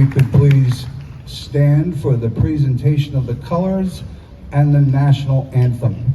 we could please stand for the presentation of the colors and the national anthem.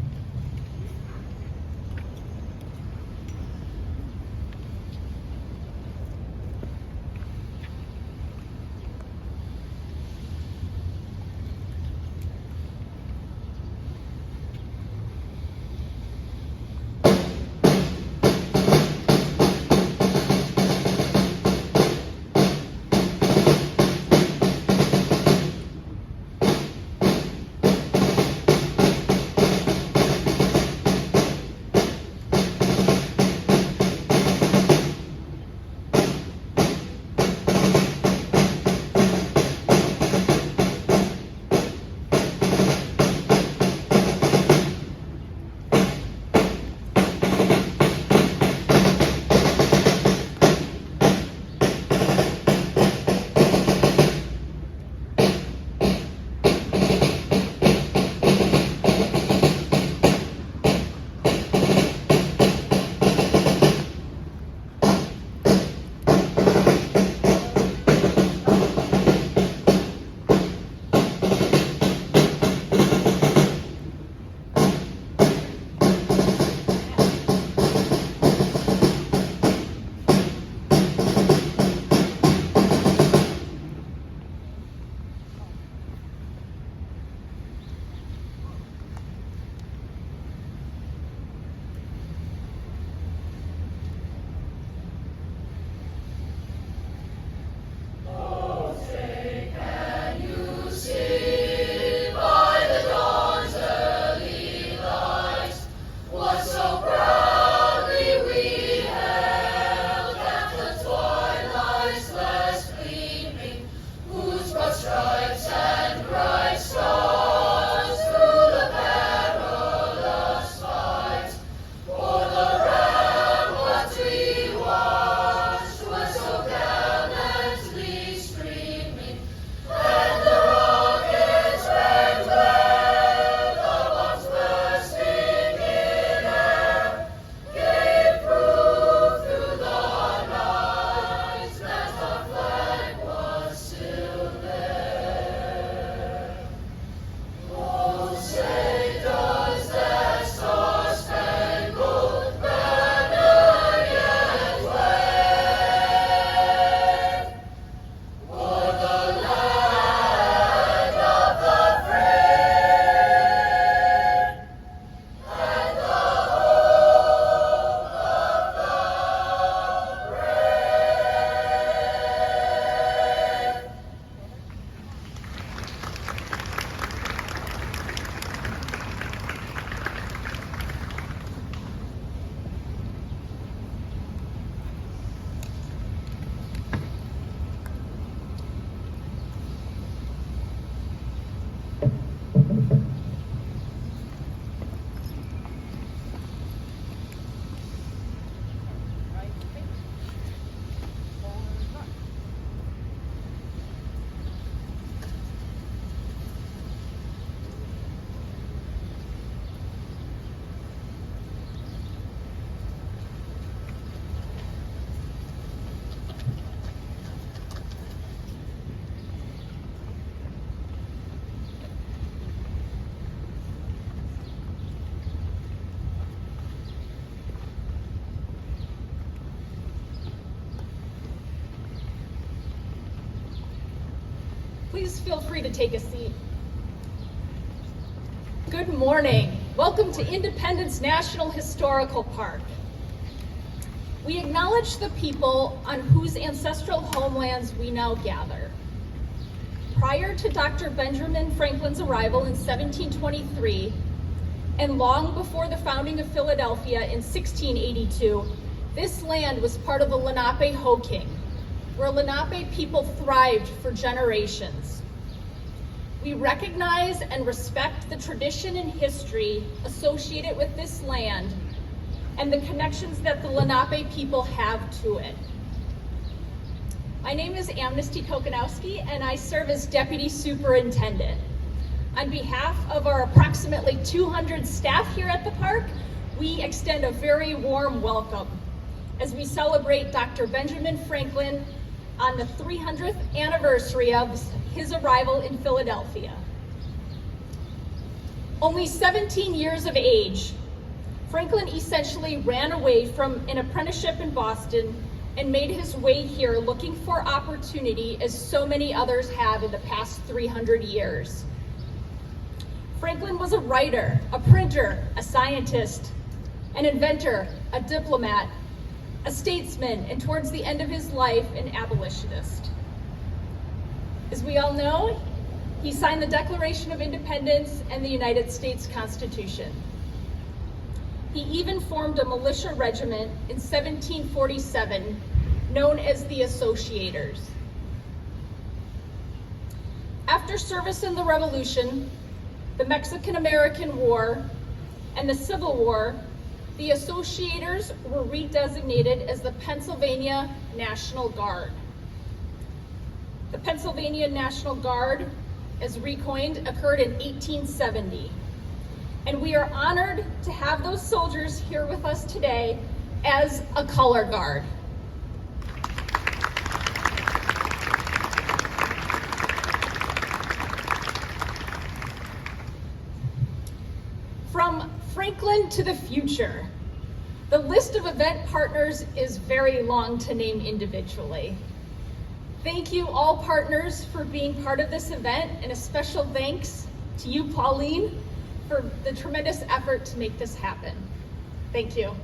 Please feel free to take a seat. Good morning. Welcome to Independence National Historical Park. We acknowledge the people on whose ancestral homelands we now gather. Prior to Dr. Benjamin Franklin's arrival in 1723, and long before the founding of Philadelphia in 1682, this land was part of the Lenape-Hoking, where Lenape people thrived for generations. We recognize and respect the tradition and history associated with this land and the connections that the Lenape people have to it. My name is Amnesty Kokanowski, and I serve as Deputy Superintendent. On behalf of our approximately 200 staff here at the park, we extend a very warm welcome as we celebrate Dr. Benjamin Franklin on the 300th anniversary of his arrival in Philadelphia. Only 17 years of age, Franklin essentially ran away from an apprenticeship in Boston and made his way here looking for opportunity, as so many others have in the past 300 years. Franklin was a writer, a printer, a scientist, an inventor, a diplomat, a statesman, and towards the end of his life, an abolitionist. As we all know, he signed the Declaration of Independence and the United States Constitution. He even formed a militia regiment in 1747 known as the Associators. After service in the Revolution, the Mexican-American War, and the Civil War, the Associators were redesignated as the Pennsylvania National Guard. The Pennsylvania National Guard, as recoined, occurred in 1870. And we are honored to have those soldiers here with us today as a color guard. From Franklin to the future, the list of event partners is very long to name individually. Thank you all partners for being part of this event, and a special thanks to you, Pauline, for the tremendous effort to make this happen. Thank you.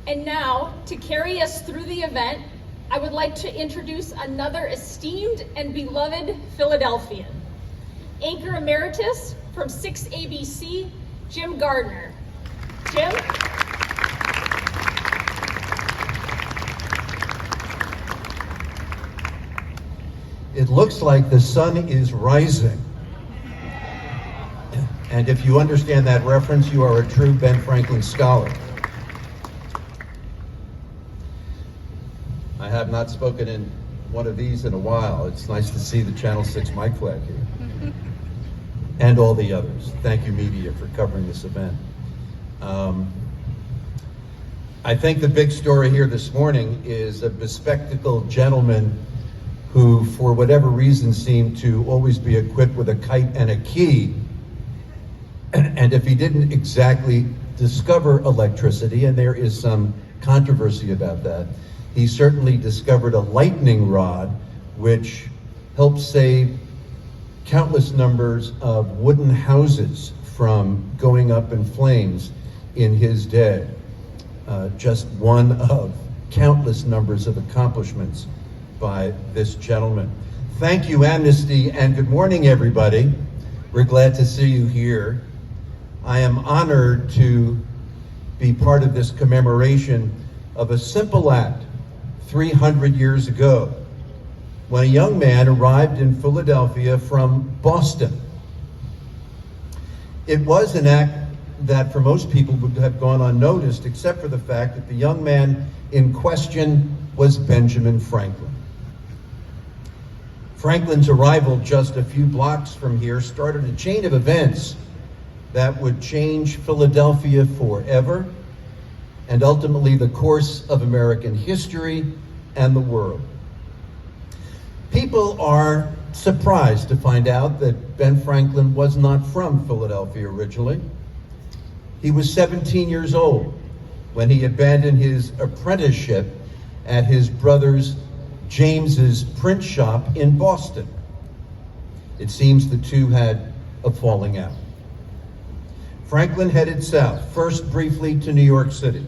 And now, to carry us through the event, I would like to introduce another esteemed and beloved Philadelphian, Anchor Emeritus from 6ABC, Jim Gardner. Jim? It looks like the sun is rising. And if you understand that reference, you are a true Ben Franklin scholar. I have not spoken in one of these in a while. It's nice to see the Channel 6 mic flag here. And all the others. Thank you, media, for covering this event. I think the big story here this morning is a bespectacled gentleman who, for whatever reason, seemed to always be equipped with a kite and a key. And if he didn't exactly discover electricity, and there is some controversy about that, he certainly discovered a lightning rod, which helped save countless numbers of wooden houses from going up in flames in his day. Just one of countless numbers of accomplishments by this gentleman. Thank you, Amnesty, and good morning, everybody. We're glad to see you here. I am honored to be part of this commemoration of a simple act 300 years ago, when a young man arrived in Philadelphia from Boston. It was an act that for most people would have gone unnoticed, except for the fact that the young man in question was Benjamin Franklin. Franklin's arrival just a few blocks from here started a chain of events that would change Philadelphia forever, and ultimately the course of American history and the world. People are surprised to find out that Ben Franklin was not from Philadelphia originally. He was 17 years old when he abandoned his apprenticeship at his brother's James's print shop in Boston. It seems the two had a falling out. Franklin headed south, first briefly to New York City,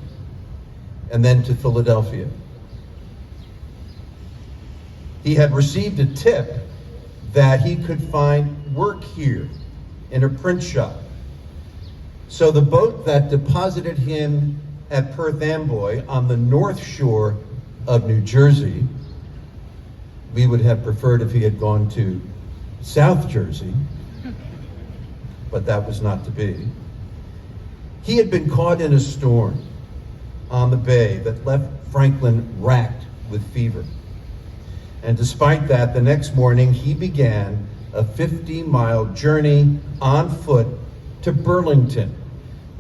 and then to Philadelphia. He had received a tip that he could find work here in a print shop. So the boat that deposited him at Perth Amboy on the north shore of New Jersey, we would have preferred if he had gone to South Jersey, but that was not to be. He had been caught in a storm on the bay that left Franklin racked with fever. And despite that, the next morning he began a 50-mile journey on foot to Burlington,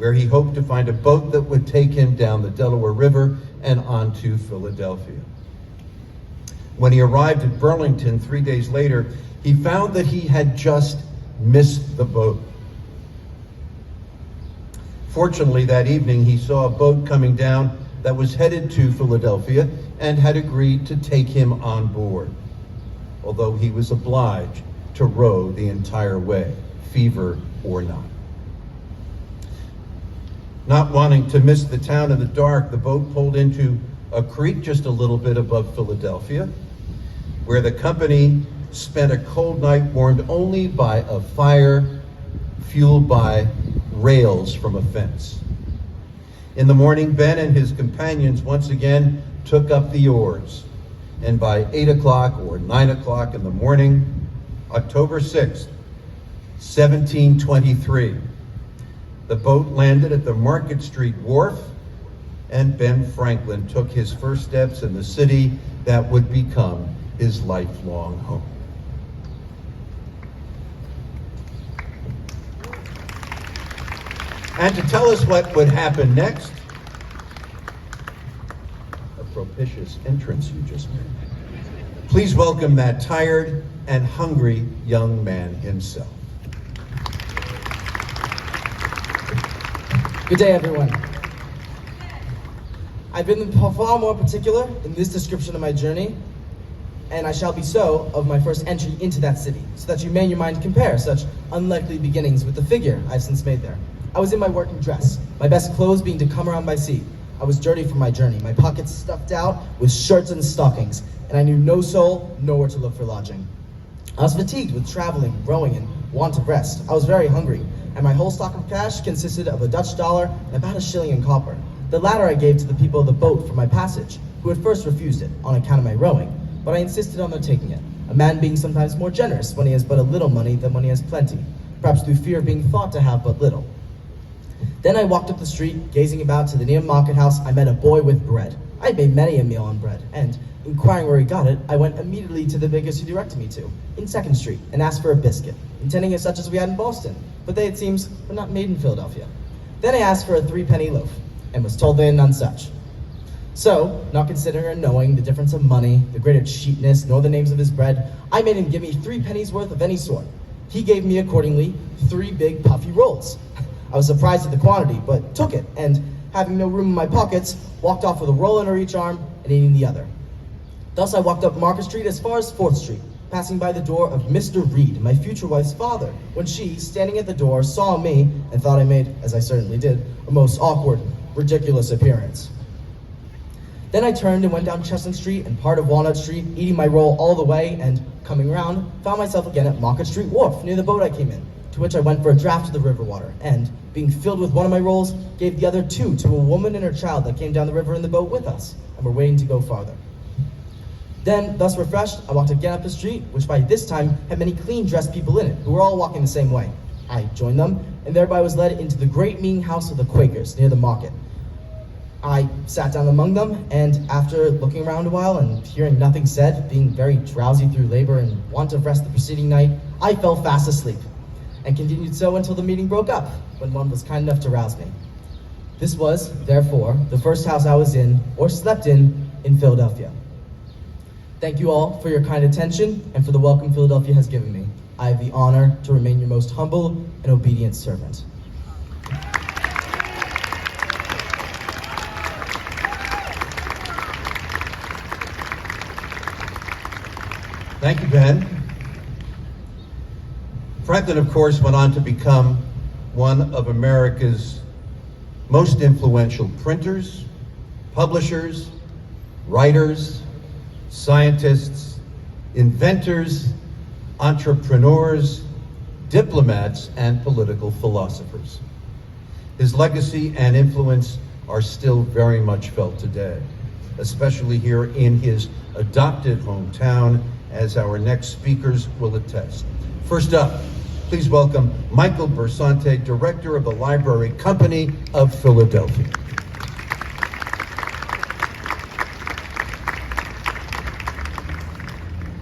where he hoped to find a boat that would take him down the Delaware River and on to Philadelphia. When he arrived at Burlington 3 days later, he found that he had just missed the boat. Fortunately, that evening he saw a boat coming down that was headed to Philadelphia and had agreed to take him on board, although he was obliged to row the entire way, fever or not. Not wanting to miss the town in the dark, the boat pulled into a creek just a little bit above Philadelphia, where the company spent a cold night warmed only by a fire fueled by rails from a fence. In the morning, Ben and his companions once again took up the oars, and by 8 o'clock or 9 o'clock in the morning, October 6th, 1723, the boat landed at the Market Street wharf, and Ben Franklin took his first steps in the city that would become his lifelong home. And to tell us what would happen next, a propitious entrance you just made. Please welcome that tired and hungry young man himself. Good day, everyone. I've been far more particular in this description of my journey, and I shall be so of my first entry into that city, so that you may in your mind compare such unlikely beginnings with the figure I've since made there. I was in my working dress, my best clothes being to come around by sea. I was dirty from my journey, my pockets stuffed out with shirts and stockings, and I knew no soul, nowhere to look for lodging. I was fatigued with traveling, rowing, and want of rest. I was very hungry, and my whole stock of cash consisted of a Dutch dollar and about a shilling in copper. The latter I gave to the people of the boat for my passage, who at first refused it on account of my rowing, but I insisted on their taking it, a man being sometimes more generous when he has but a little money than when he has plenty, perhaps through fear of being thought to have but little. Then I walked up the street, gazing about to the near market house. I met a boy with bread. I had made many a meal on bread, and, inquiring where he got it, I went immediately to the baker's he directed me to, in 2nd Street, and asked for a biscuit, intending it such as we had in Boston, but they, it seems, were not made in Philadelphia. Then I asked for a 3-penny loaf, and was told they had none such. So, not considering or knowing the difference of money, the greater cheapness, nor the names of his bread, I made him give me 3 pennies worth of any sort. He gave me, accordingly, 3 big puffy rolls. I was surprised at the quantity, but took it, and, having no room in my pockets, walked off with a roll under each arm and eating the other. Thus I walked up Market Street as far as 4th Street, passing by the door of Mr. Reed, my future wife's father, when she, standing at the door, saw me and thought I made, as I certainly did, a most awkward, ridiculous appearance. Then I turned and went down Chestnut Street and part of Walnut Street, eating my roll all the way, and, coming round, found myself again at Market Street Wharf, near the boat I came in, to which I went for a draught of the river water, and, being filled with one of my rolls, gave the other 2 to a woman and her child that came down the river in the boat with us, and were waiting to go farther. Then, thus refreshed, I walked again up the street, which by this time had many clean-dressed people in it, who were all walking the same way. I joined them, and thereby was led into the great meeting house of the Quakers, near the market. I sat down among them, and after looking around a while and hearing nothing said, being very drowsy through labor and want of rest the preceding night, I fell fast asleep, and continued so until the meeting broke up, when one was kind enough to rouse me. This was, therefore, the first house I was in, or slept in Philadelphia. Thank you all for your kind attention and for the welcome Philadelphia has given me. I have the honor to remain your most humble and obedient servant. Thank you, Ben. Franklin, of course, went on to become one of America's most influential printers, publishers, writers, scientists, inventors, entrepreneurs, diplomats, and political philosophers. His legacy and influence are still very much felt today, especially here in his adopted hometown, as our next speakers will attest. First up, please welcome Michael Bersante, Director of the Library Company of Philadelphia.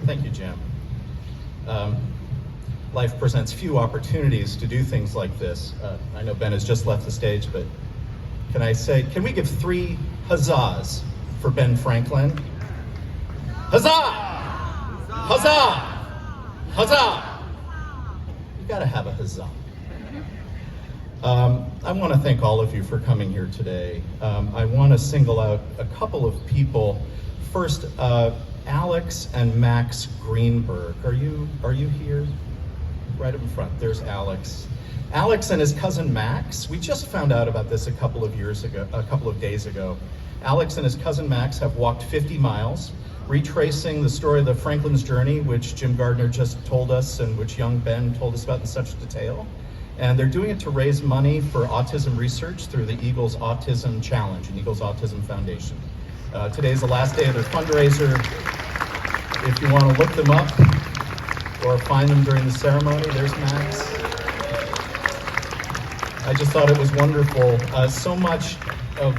Thank you, Jim. life presents few opportunities to do things like this. I know Ben has just left the stage, but can we give 3 huzzahs for Ben Franklin? Huzzah! Huzzah! Huzzah! You gotta have a huzzah. I want to thank all of you for coming here today. I want to single out a couple of people. First, Alex and Max Greenberg. Are you here? Right up in front. There's Alex. Alex and his cousin Max. We just found out about this a couple of days ago. Alex and his cousin Max have walked 50 miles, retracing the story of the Franklin's journey, which Jim Gardner just told us and which young Ben told us about in such detail. And they're doing it to raise money for autism research through the Eagles Autism Challenge and Eagles Autism Foundation. Today's the last day of their fundraiser. If you want to look them up or find them during the ceremony, there's Max. I just thought it was wonderful. So much of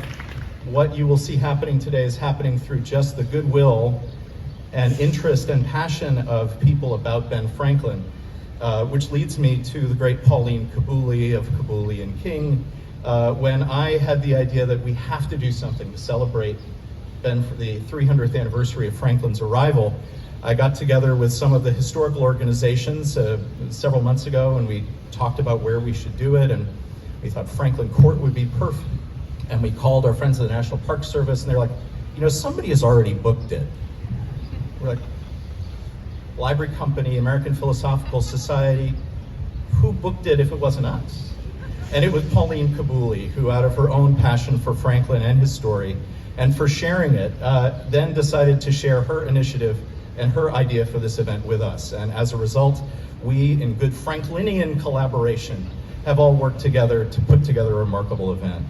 what you will see happening today is happening through just the goodwill and interest and passion of people about Ben Franklin. Which leads me to the great Pauline Cabouli of Cabouli and King, when I had the idea that we have to do something to celebrate Ben for the 300th anniversary of Franklin's arrival. I got together with some of the historical organizations several months ago, and we talked about where we should do it, and we thought Franklin Court would be perfect. And we called our friends at the National Park Service, and they're like, somebody has already booked it. We're like, Library Company, American Philosophical Society, who booked it if it wasn't us? And it was Pauline Cabouli, who out of her own passion for Franklin and his story, and for sharing it, then decided to share her initiative and her idea for this event with us. And as a result, we, in good Franklinian collaboration, have all worked together to put together a remarkable event.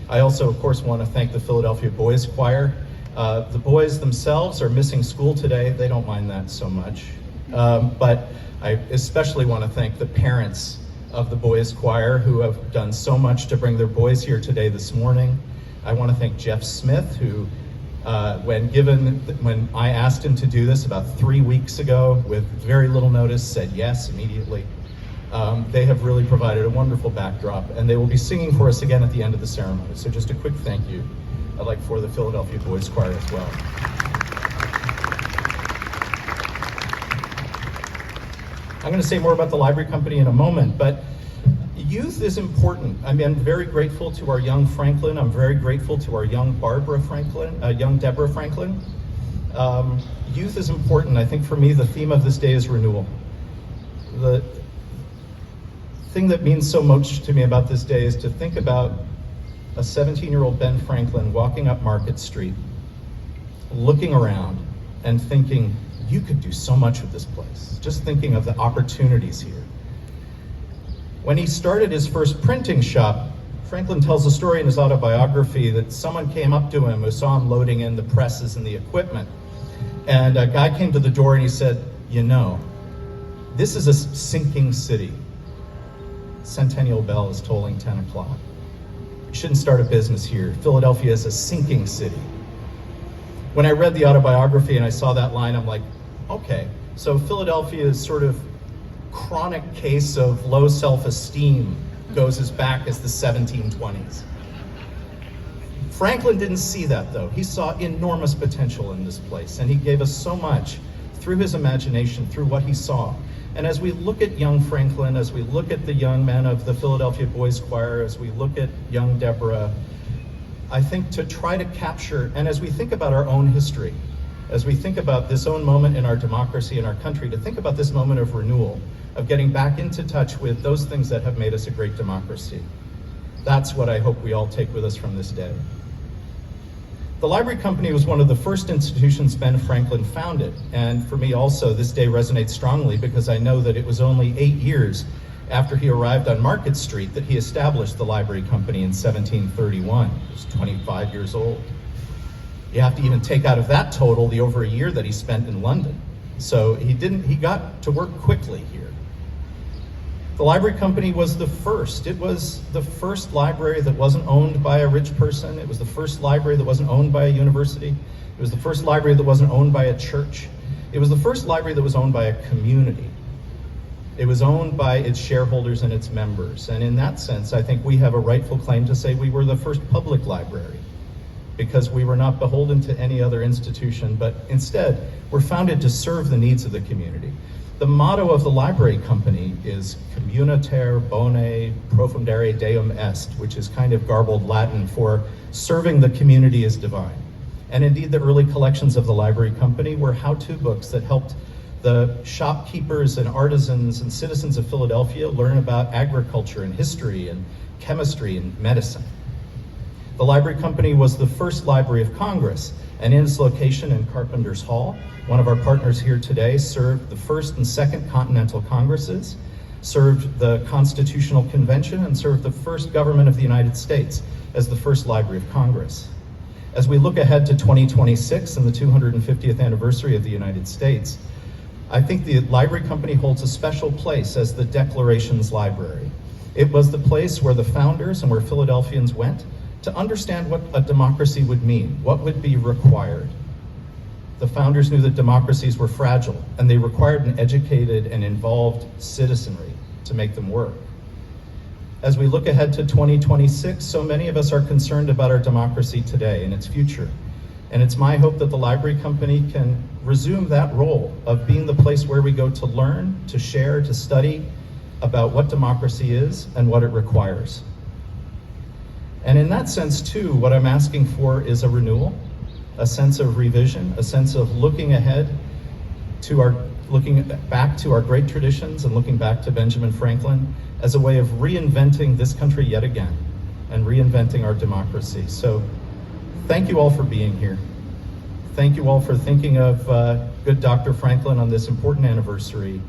I also, of course, want to thank the Philadelphia Boys Choir. The boys themselves are missing school today. They don't mind that so much. But I especially want to thank the parents of the boys choir who have done so much to bring their boys here today this morning. I want to thank Jeff Smith, who, when I asked him to do this about 3 weeks ago with very little notice, said yes immediately. They have really provided a wonderful backdrop, and they will be singing for us again at the end of the ceremony. So just a quick thank you. I'd like for the Philadelphia Boys Choir as well. I'm going to say more about the Library Company in a moment, but youth is important. I mean, I'm very grateful to our young Franklin. I'm very grateful to our young Deborah Franklin. Youth is important. I think for me, the theme of this day is renewal. The thing that means so much to me about this day is to think about a 17-year-old Ben Franklin walking up Market Street, looking around and thinking, you could do so much with this place. Just thinking of the opportunities here. When he started his first printing shop, Franklin tells a story in his autobiography that someone came up to him who saw him loading in the presses and the equipment. And a guy came to the door and he said, this is a sinking city. Centennial bell is tolling 10 o'clock. You shouldn't start a business here. Philadelphia is a sinking city. When I read the autobiography and I saw that line, I'm like, okay, so Philadelphia's sort of chronic case of low self-esteem goes as back as the 1720s. Franklin didn't see that though. He saw enormous potential in this place, and he gave us so much through his imagination, through what he saw. And as we look at young Franklin, as we look at the young men of the Philadelphia Boys Choir, as we look at young Deborah, I think to try to capture, and as we think about our own history, as we think about this own moment in our democracy and our country, to think about this moment of renewal, of getting back into touch with those things that have made us a great democracy. That's what I hope we all take with us from this day. The Library Company was one of the first institutions Ben Franklin founded, and for me also this day resonates strongly because I know that it was only 8 years after he arrived on Market Street that he established the Library Company in 1731. He was 25 years old. You have to even take out of that total the over a year that he spent in London. So he got to work quickly here. The Library Company was the first. It was the first library that wasn't owned by a rich person. It was the first library that wasn't owned by a university. It was the first library that wasn't owned by a church. It was the first library that was owned by a community. It was owned by its shareholders and its members. And in that sense, I think we have a rightful claim to say we were the first public library, because we were not beholden to any other institution, but instead were founded to serve the needs of the community. The motto of the library company is Communiter Bone Profundere Deum Est, which is kind of garbled Latin for serving the community is divine. And indeed, the early collections of the library company were how-to books that helped the shopkeepers and artisans and citizens of Philadelphia learn about agriculture and history and chemistry and medicine. The library company was the first Library of Congress, and in its location in Carpenters Hall, one of our partners here today served the First and Second Continental Congresses, served the Constitutional Convention, and served the first government of the United States as the first Library of Congress. As we look ahead to 2026 and the 250th anniversary of the United States, I think the library company holds a special place as the Declarations Library. It was the place where the founders and where Philadelphians went to understand what a democracy would mean, what would be required. The founders knew that democracies were fragile, and they required an educated and involved citizenry to make them work. As we look ahead to 2026, so many of us are concerned about our democracy today and its future. And it's my hope that the library company can resume that role of being the place where we go to learn, to share, to study about what democracy is and what it requires. And in that sense, too, what I'm asking for is a renewal, a sense of revision, a sense of looking back to our great traditions and looking back to Benjamin Franklin as a way of reinventing this country yet again and reinventing our democracy. So thank you all for being here. Thank you all for thinking of good Dr. Franklin on this important anniversary.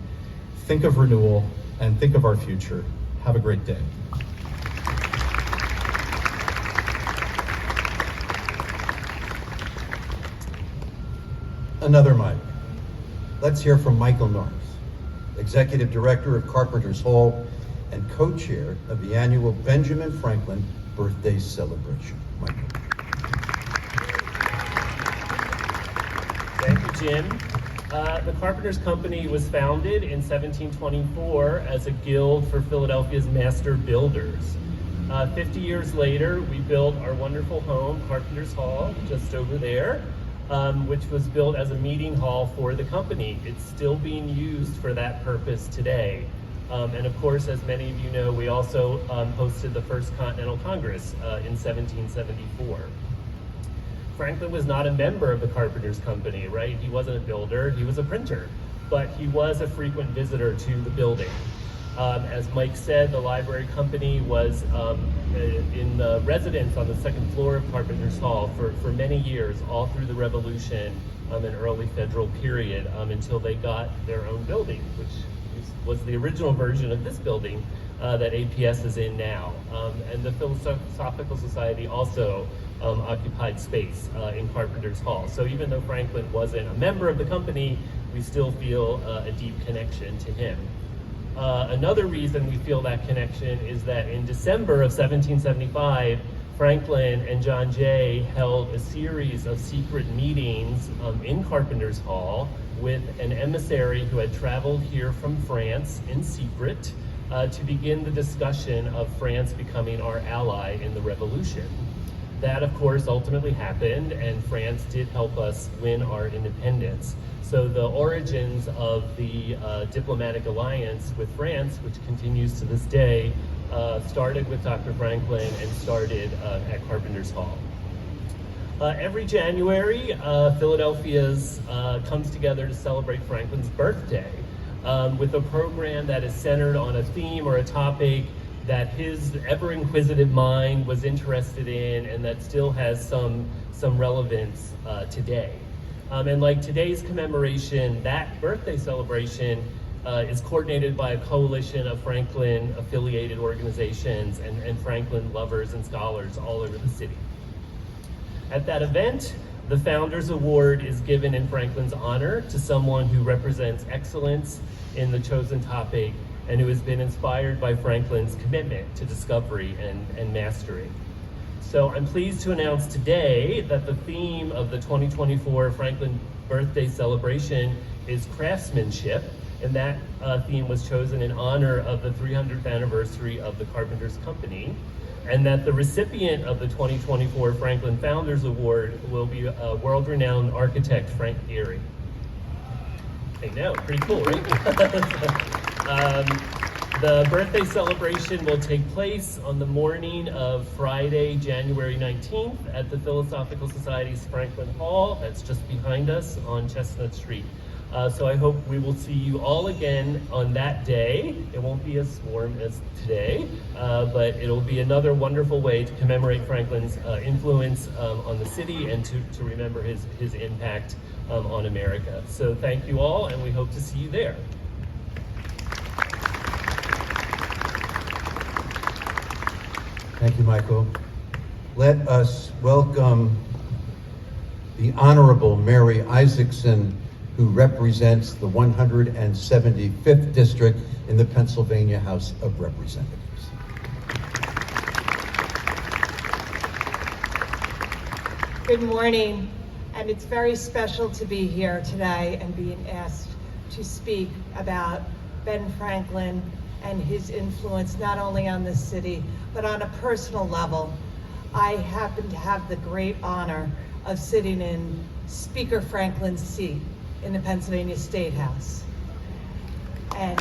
Think of renewal and think of our future. Have a great day. Another Mike. Let's hear from Michael Norris, Executive Director of Carpenters Hall and co-chair of the annual Benjamin Franklin Birthday Celebration. Michael. Thank you, Jim. The Carpenters Company was founded in 1724 as a guild for Philadelphia's master builders. 50 years later, we built our wonderful home, Carpenters Hall, just over there, which was built as a meeting hall for the company. It's still being used for that purpose today. And of course, as many of you know, we also hosted the First Continental Congress in 1774. Franklin was not a member of the Carpenters Company, right? He wasn't a builder, he was a printer, but he was a frequent visitor to the building. As Mike said, the library company was in the residence on the second floor of Carpenters Hall for many years, all through the Revolution and early federal period, until they got their own building, which was the original version of this building that APS is in now. And the Philosophical Society also occupied space in Carpenters Hall. So even though Franklin wasn't a member of the company, we still feel a deep connection to him. Another reason we feel that connection is that in December of 1775, Franklin and John Jay held a series of secret meetings in Carpenters Hall with an emissary who had traveled here from France in secret to begin the discussion of France becoming our ally in the Revolution. That, of course, ultimately happened, and France did help us win our independence. So the origins of the diplomatic alliance with France, which continues to this day, started with Dr. Franklin and started at Carpenters Hall. Every January, Philadelphia's comes together to celebrate Franklin's birthday with a program that is centered on a theme or a topic that his ever-inquisitive mind was interested in and that still has some relevance today. And like today's commemoration, that birthday celebration is coordinated by a coalition of Franklin-affiliated organizations and Franklin lovers and scholars all over the city. At that event, the Founders Award is given in Franklin's honor to someone who represents excellence in the chosen topic and who has been inspired by Franklin's commitment to discovery and mastery. So I'm pleased to announce today that the theme of the 2024 Franklin Birthday Celebration is craftsmanship, and that theme was chosen in honor of the 300th anniversary of the Carpenters company, and that the recipient of the 2024 Franklin Founders Award will be world-renowned architect Frank Gehry. I know, pretty cool, right? The birthday celebration will take place on the morning of Friday, January 19th at the Philosophical Society's Franklin Hall. That's just behind us on Chestnut Street. So I hope we will see you all again on that day. It won't be as warm as today, but it'll be another wonderful way to commemorate Franklin's influence on the city and to remember his impact on America. So thank you all, and we hope to see you there. Thank you, Michael. Let us welcome the Honorable Mary Isaacson, who represents the 175th District in the Pennsylvania House of Representatives. Good morning, and it's very special to be here today and being asked to speak about Ben Franklin and his influence not only on the city, but on a personal level. I happen to have the great honor of sitting in Speaker Franklin's seat in the Pennsylvania State House. And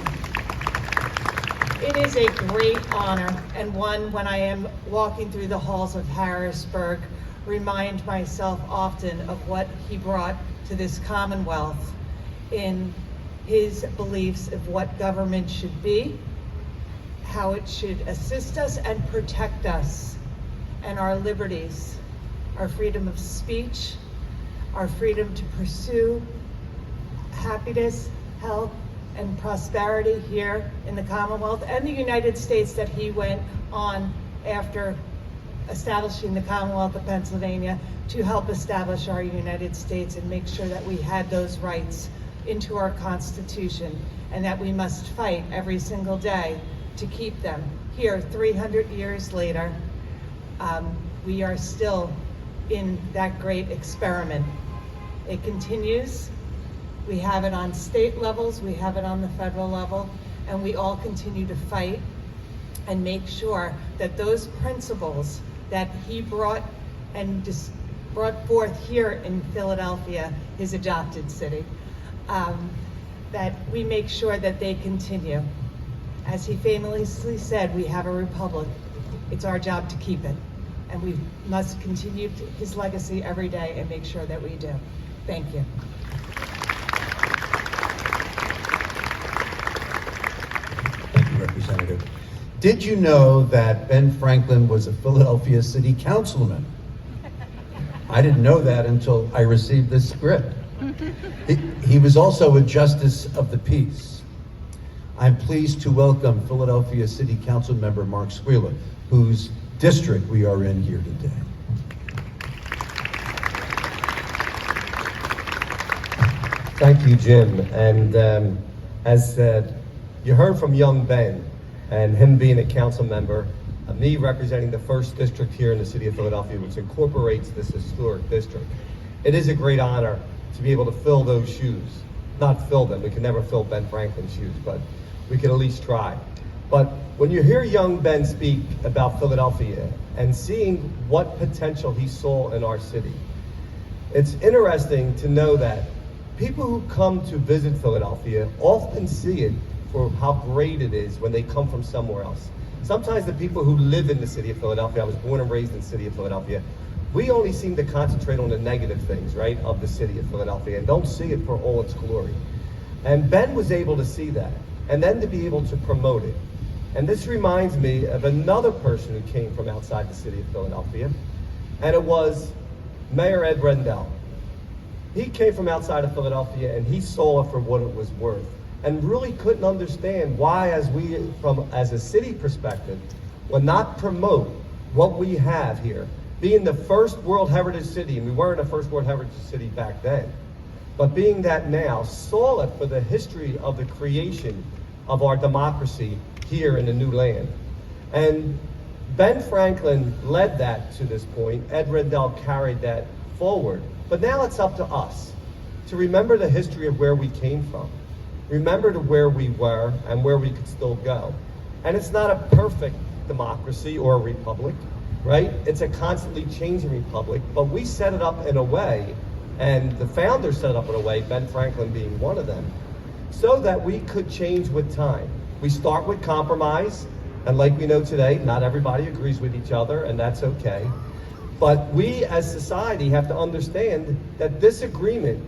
it is a great honor, and one when I am walking through the halls of Harrisburg, remind myself often of what he brought to this Commonwealth in his beliefs of what government should be, how it should assist us and protect us and our liberties, our freedom of speech, our freedom to pursue happiness, health, and prosperity here in the Commonwealth and the United States that he went on after establishing the Commonwealth of Pennsylvania to help establish our United States and make sure that we had those rights into our Constitution, and that we must fight every single day to keep them. Here, 300 years later, we are still in that great experiment. It continues. We have it on state levels, we have it on the federal level, and we all continue to fight and make sure that those principles that he brought forth here in Philadelphia, his adopted city, that we make sure that they continue. As he famously said, we have a republic. It's our job to keep it. And we must continue his legacy every day and make sure that we do. Thank you. Thank you, Representative. Did you know that Ben Franklin was a Philadelphia City Councilman? I didn't know that until I received this script. He was also a Justice of the Peace. I'm pleased to welcome Philadelphia City Council member Mark Squealer, whose district we are in here today. Thank you, Jim. And as you heard from young Ben, and him being a council member, me representing the 1st District here in the city of Philadelphia, which incorporates this historic district, it is a great honor to be able to fill those shoes. Not fill them, we can never fill Ben Franklin's shoes, but we can at least try. But when you hear young Ben speak about Philadelphia and seeing what potential he saw in our city, it's interesting to know that people who come to visit Philadelphia often see it for how great it is when they come from somewhere else. Sometimes the people who live in the city of Philadelphia, I was born and raised in the city of Philadelphia, we only seem to concentrate on the negative things, right, of the city of Philadelphia and don't see it for all its glory. And Ben was able to see that and then to be able to promote it. And this reminds me of another person who came from outside the city of Philadelphia, and it was Mayor Ed Rendell. He came from outside of Philadelphia and he saw it for what it was worth and really couldn't understand why, as a city perspective, would not promote what we have here. Being the first World Heritage City, and we weren't a first World Heritage City back then, but being that now, saw it for the history of the creation of our democracy here in the new land. And Ben Franklin led that to this point. Ed Rendell carried that forward. But now it's up to us to remember the history of where we came from. Remember to where we were and where we could still go. And it's not a perfect democracy or a republic, right? It's a constantly changing republic, but we set it up in a way, and the founders set it up in a way, Ben Franklin being one of them, so that we could change with time. We start with compromise, and like we know today, not everybody agrees with each other, and that's okay. But we as society have to understand that this agreement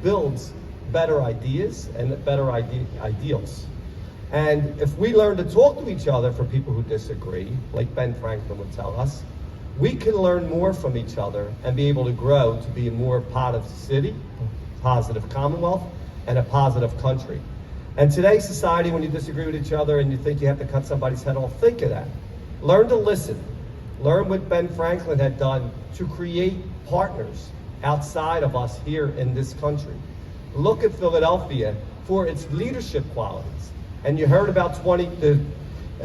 builds better ideas and better ideals. And if we learn to talk to each other for people who disagree, like Ben Franklin would tell us, we can learn more from each other and be able to grow to be a more positive city, positive commonwealth, and a positive country. And today's society, when you disagree with each other and you think you have to cut somebody's head off, think of that. Learn to listen. Learn what Ben Franklin had done to create partners outside of us here in this country. Look at Philadelphia for its leadership qualities. And you heard about the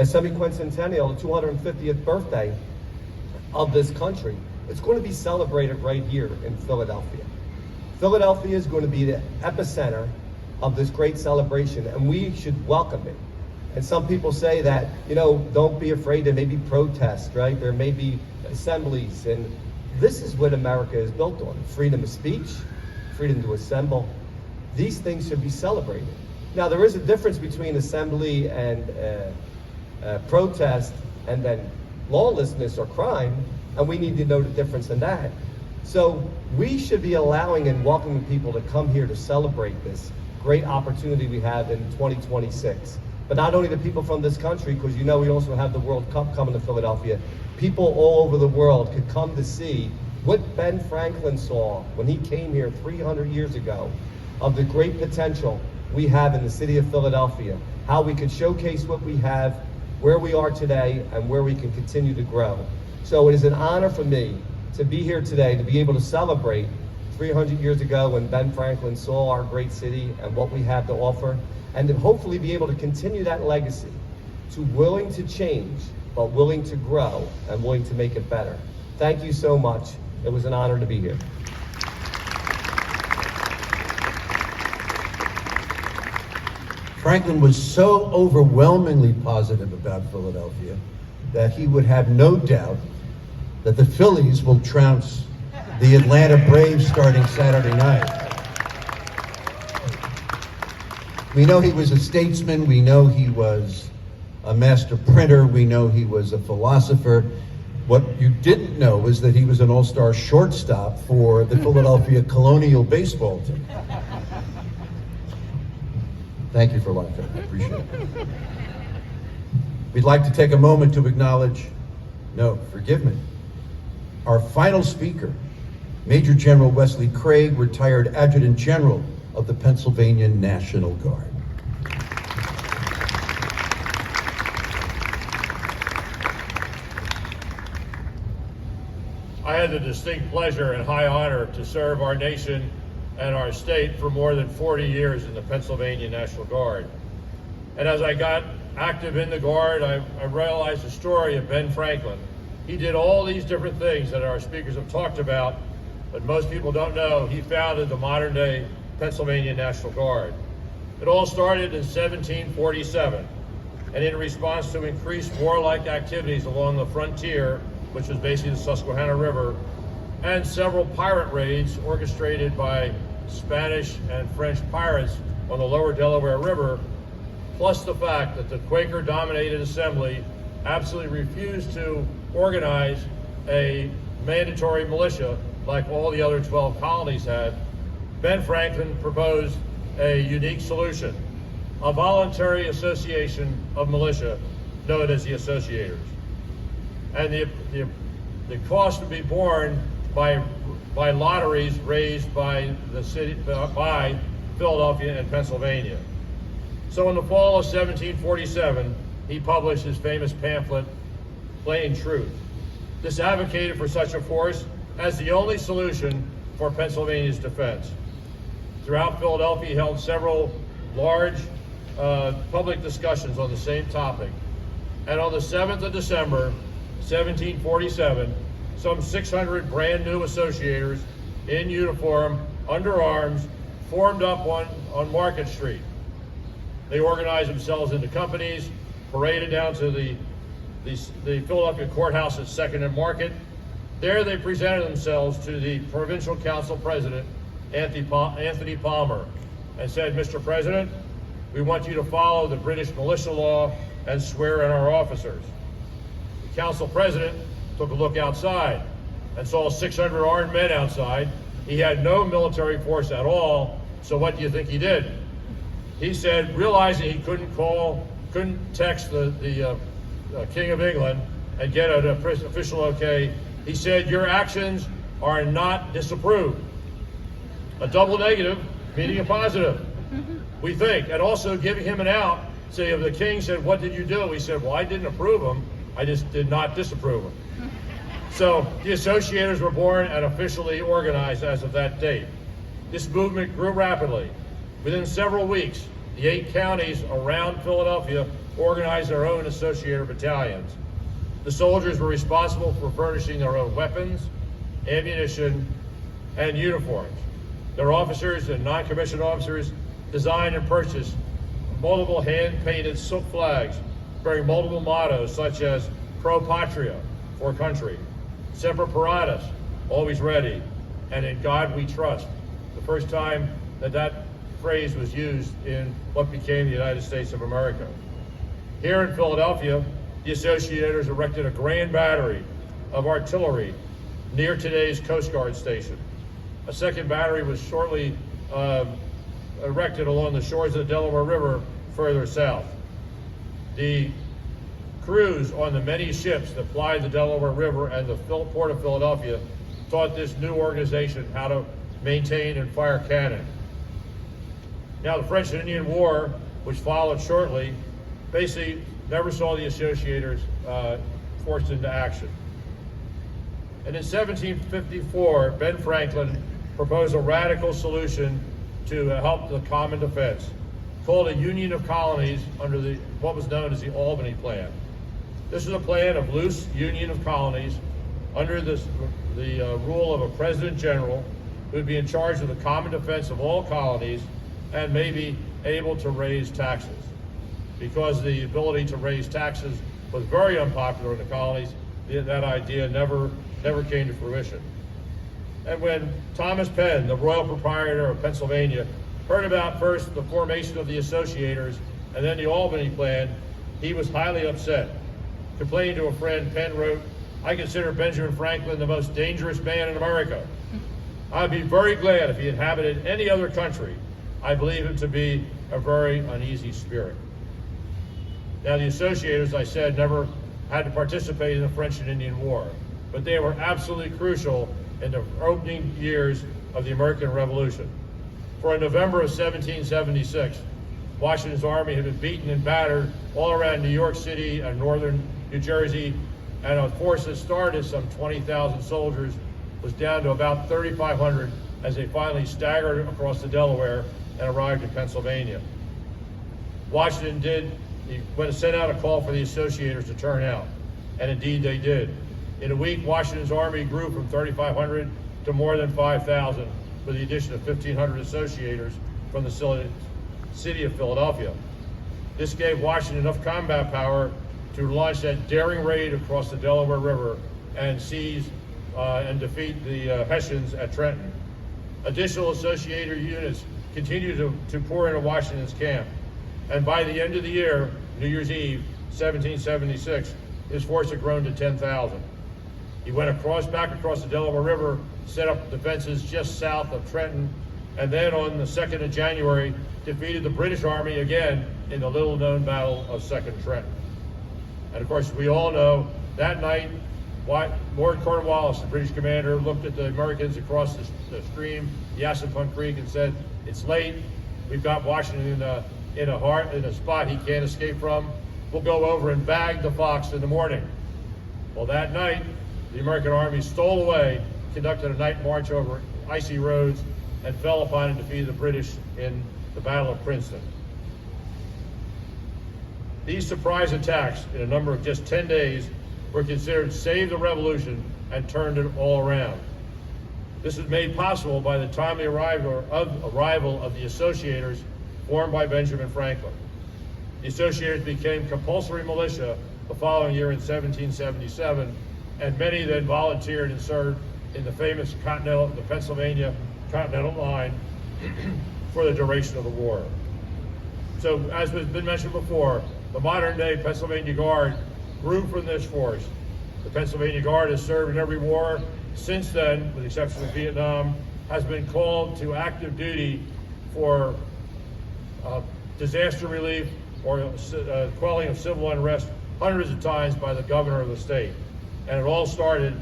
semi-quincentennial, the 250th birthday of this country. It's going to be celebrated right here in Philadelphia. Philadelphia is going to be the epicenter of this great celebration, and we should welcome it. And some people say that, don't be afraid, there may be protests, right? There may be assemblies, and this is what America is built on. Freedom of speech, freedom to assemble. These things should be celebrated. Now, there is a difference between assembly and protest and then lawlessness or crime, and we need to know the difference in that. So we should be allowing and welcoming people to come here to celebrate this great opportunity we have in 2026. But not only the people from this country, because we also have the World Cup coming to Philadelphia. People all over the world could come to see what Ben Franklin saw when he came here 300 years ago of the great potential we have in the city of Philadelphia, how we could showcase what we have, where we are today, and where we can continue to grow. So it is an honor for me to be here today, to be able to celebrate 300 years ago when Ben Franklin saw our great city and what we have to offer, and to hopefully be able to continue that legacy, to willing to change, but willing to grow and willing to make it better. Thank you so much. It was an honor to be here. Franklin was so overwhelmingly positive about Philadelphia that he would have no doubt that the Phillies will trounce the Atlanta Braves starting Saturday night. We know he was a statesman, we know he was a master printer, we know he was a philosopher. What you didn't know is that he was an all-star shortstop for the Philadelphia Colonial baseball team. Thank you for laughing, I appreciate it. We'd like to take a moment to acknowledge, forgive me, our final speaker, Major General Wesley Craig, retired Adjutant General of the Pennsylvania National Guard. I had the distinct pleasure and high honor to serve our nation and our state for more than 40 years in the Pennsylvania National Guard. And as I got active in the Guard, I realized the story of Ben Franklin. He did all these different things that our speakers have talked about, but most people don't know he founded the modern day Pennsylvania National Guard. It all started in 1747, and in response to increased warlike activities along the frontier, which was basically the Susquehanna River, and several pirate raids orchestrated by Spanish and French pirates on the lower Delaware River, plus the fact that the Quaker-dominated assembly absolutely refused to organize a mandatory militia like all the other 12 colonies had, Ben Franklin proposed a unique solution, a voluntary association of militia known as the Associators. And the cost would be borne by lotteries raised by the city, by Philadelphia and Pennsylvania. So in the fall of 1747, he published his famous pamphlet, Plain Truth. This advocated for such a force as the only solution for Pennsylvania's defense. Throughout Philadelphia, he held several large public discussions on the same topic. And on the 7th of December, 1747, some 600 brand new associators in uniform, under arms, formed up on Market Street. They organized themselves into companies, paraded down to the Philadelphia courthouse at 2nd and Market. There they presented themselves to the provincial council president, Anthony Palmer, and said, "Mr. President, we want you to follow the British militia law and swear in our officers." The council president took a look outside and saw 600 armed men outside. He had no military force at all, so what do you think he did? He said, realizing he couldn't text the King of England and get an official okay, he said, "Your actions are not disapproved." A double negative, meaning a positive, we think. And also giving him an out, say if the king said, "What did you do?" He said, "Well, I didn't approve him, I just did not disapprove him." So the associators were born and officially organized as of that date. This movement grew rapidly. Within several weeks, the 8 counties around Philadelphia organized their own associator battalions. The soldiers were responsible for furnishing their own weapons, ammunition, and uniforms. Their officers and non-commissioned officers designed and purchased multiple hand-painted silk flags bearing multiple mottos such as Pro Patria, for country, Semper Paratus, always ready, and In God We Trust, the first time that phrase was used in what became the United States of America. Here in Philadelphia, the associators erected a grand battery of artillery near today's Coast Guard station. A second battery was shortly erected along the shores of the Delaware River further south. The crews on the many ships that plied the Delaware River and the Port of Philadelphia taught this new organization how to maintain and fire cannon. Now, the French and Indian War, which followed shortly, basically never saw the associators forced into action. And in 1754, Ben Franklin proposed a radical solution to help the common defense, called a Union of Colonies under what was known as the Albany Plan. This was a plan of loose union of colonies under the rule of a president general who would be in charge of the common defense of all colonies and may be able to raise taxes. Because the ability to raise taxes was very unpopular in the colonies, that idea never came to fruition. And when Thomas Penn, the royal proprietor of Pennsylvania, heard about first the formation of the associators and then the Albany Plan, he was highly upset. Complaining to a friend, Penn wrote, "I consider Benjamin Franklin the most dangerous man in America. I'd be very glad if he inhabited any other country. I believe him to be a very uneasy spirit." Now, the associators, I said, never had to participate in the French and Indian War, but they were absolutely crucial in the opening years of the American Revolution. For in November of 1776, Washington's army had been beaten and battered all around New York City and northern New Jersey, and a force that started some 20,000 soldiers was down to about 3,500 as they finally staggered across the Delaware and arrived in Pennsylvania. Washington sent out a call for the associators to turn out, and indeed they did. In a week, Washington's army grew from 3,500 to more than 5,000 with the addition of 1,500 associators from the city of Philadelphia. This gave Washington enough combat power to launch that daring raid across the Delaware River and seize and defeat the Hessians at Trenton. Additional associator units continued to pour into Washington's camp, and by the end of the year, New Year's Eve, 1776, his force had grown to 10,000. He went back across the Delaware River, set up defenses just south of Trenton, and then on the 2nd of January, defeated the British Army again in the little-known Battle of Second Trenton. And of course, we all know that night, Lord Cornwallis, the British commander, looked at the Americans across the stream, the Assunpink Creek, and said, "It's late. We've got Washington in a spot he can't escape from. We'll go over and bag the fox in the morning." Well, that night, the American army stole away, conducted a night march over icy roads, and fell upon and defeated the British in the Battle of Princeton. These surprise attacks in a number of just 10 days were considered saved the revolution and turned it all around. This was made possible by the timely arrival of the Associators formed by Benjamin Franklin. The Associators became compulsory militia the following year in 1777, and many then volunteered and served in the famous the Pennsylvania Continental Line for the duration of the war. So, as has been mentioned before, the modern-day Pennsylvania Guard grew from this force. The Pennsylvania Guard has served in every war since then, with the exception of Vietnam, has been called to active duty for disaster relief or quelling of civil unrest hundreds of times by the governor of the state. And it all started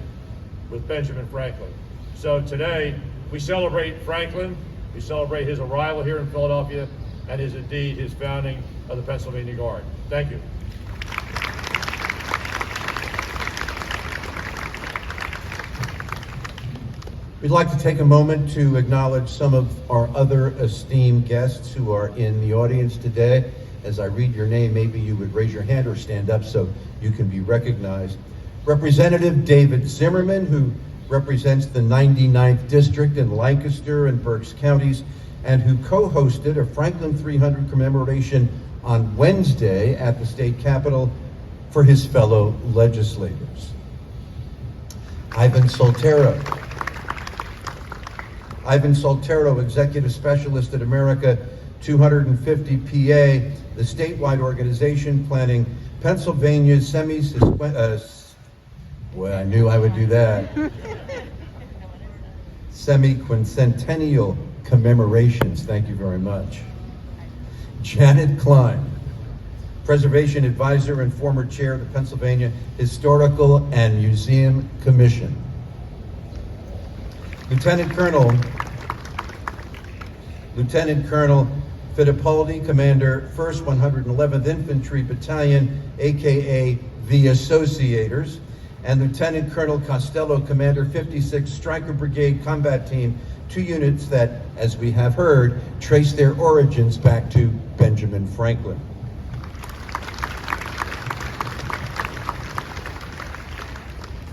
with Benjamin Franklin. So today, we celebrate Franklin, we celebrate his arrival here in Philadelphia, and his founding of the Pennsylvania Guard. Thank you. We'd like to take a moment to acknowledge some of our other esteemed guests who are in the audience today. As I read your name, maybe you would raise your hand or stand up so you can be recognized. Representative David Zimmerman, who represents the 99th District in Lancaster and Berks counties, and who co-hosted a Franklin 300 commemoration on Wednesday at the state capitol for his fellow legislators. Ivan Soltero, Executive Specialist at America 250 PA, the statewide organization planning Pennsylvania's well, I knew I would do that. Semi-quincentennial commemorations. Thank you very much. Janet Klein, Preservation Advisor and former Chair of the Pennsylvania Historical and Museum Commission. Lieutenant Colonel Fittipaldi, Commander 1st 111th Infantry Battalion, aka the Associators, and Lieutenant Colonel Costello, Commander 56th Stryker Brigade Combat Team, two units that, as we have heard, trace their origins back to Benjamin Franklin.